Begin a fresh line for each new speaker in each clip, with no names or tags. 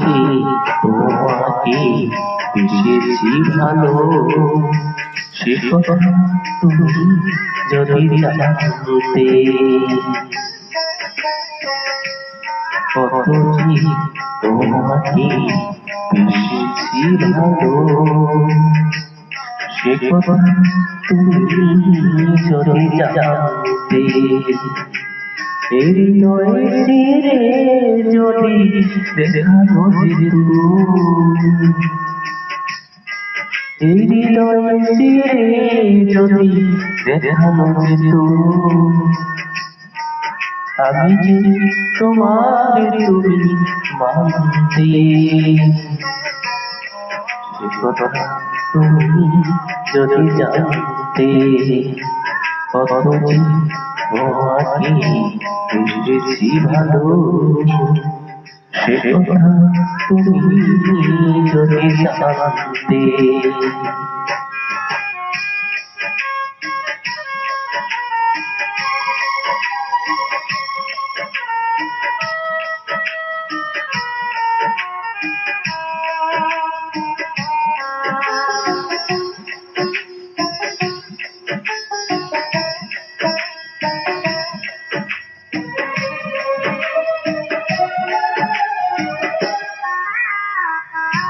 যে তোমাকে বেসেছি ভালো, সে কথা তুমি যদি জানতে, কত যে তোমাকে বেসেছি ভালো, সে কথা তুমি যদি জানতে। এই হৃদয়ে চিরে যদি দেখানো যেত, এই হৃদয়ে চিরে যদি দেখানো যেত, আমি যে তোমার তুমি মানতে, সে কথা তুমি যদি জানতে, কত যে তোমাকে বেসেছি ভালো, সে কথা তুমি যদি জানতে।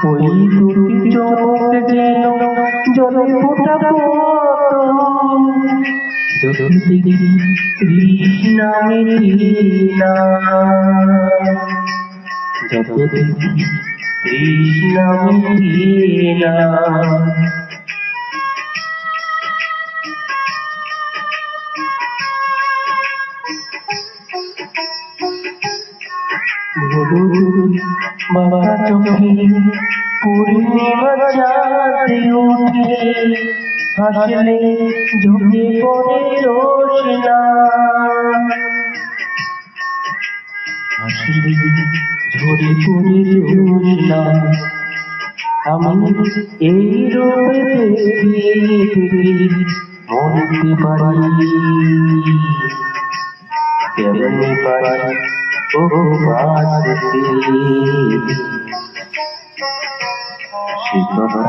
ওই দুটি চোখ যেন জলে ফোটা যদি তৃষ্ণা মিটিনা, যদি তৃষ্ণা মিটিনা, বাবা চোখে পূর্ণিমা চাঁদ উঠে, হাসলে ঝুঁকে পড়ে রোশনা, হাসলে ঝরে পড়ে রোশনা। আমি এই রূপে মরতে পারি, কেমনে পারি ও বাঁচতে, সে কথা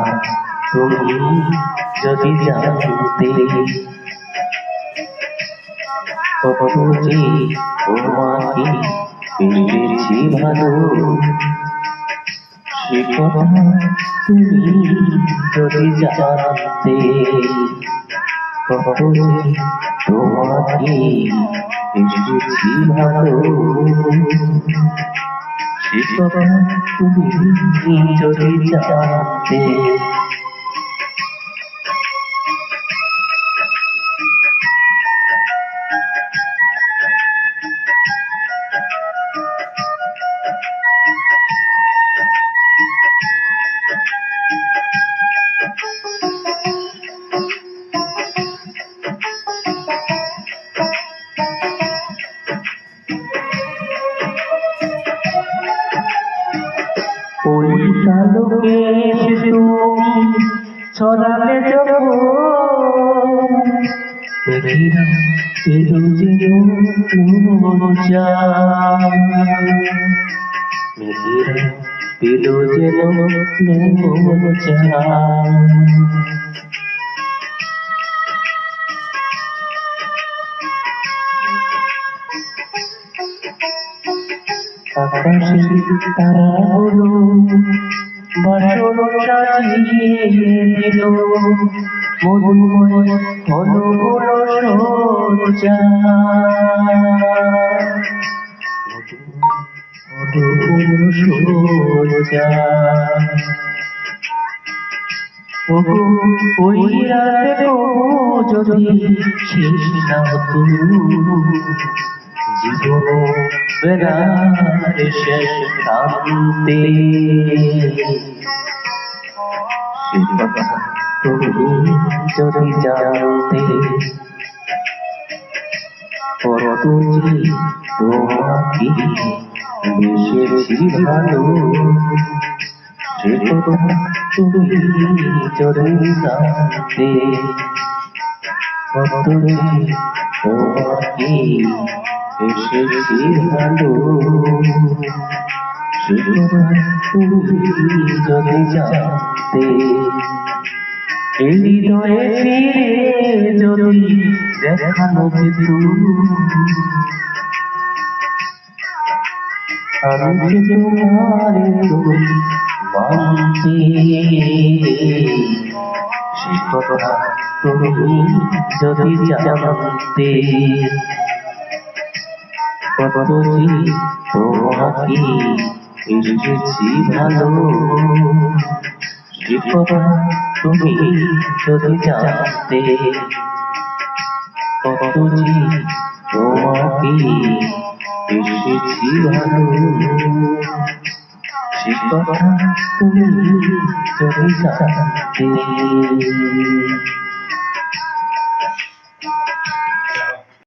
তুমি যদি জানতে, কত যে তোমাকে বেসেছি ভালো, সে কথা তুমি যদি জানতে, কত যে তোমাকে বেসেছি ভালো, সে কথা তুমি যদি জানতে। ওই আলোকে তুমি ছড়ালে যখন, মেঘেরা পেল যেন মোচা, মেঘেরা পেল যেন মোচা, আকাশে তারাগুলো বাসর সাজিয়ে দিল, মধুময় হলো সজ্জা, হলো সজ্জা। ওই রাতে যদি শেষ না হতো জীবন বেড়ার শেষ প্রান্তে, সে কথা তুমি যদি জানতে, কত যে তোমাকে বেসেছি ভালো, সে কথা তুমি যদি জানতে, কত যে তোমাকে বেসেছি ভালো, সে কথা তুমি যদি জানতে, এই হৃদয়ে ফিরে যদি দেখানো যেত, আমি যে তোমারে তুমি মানতে, সে কথা তুমি যদি জানতে, কত যে তোমাকে এসেছি ভালো, সে কথা তুমি যদি জানতে, কত যে তোমাকে এসেছি ভালো, সে কথা তুমি যদি জানতে।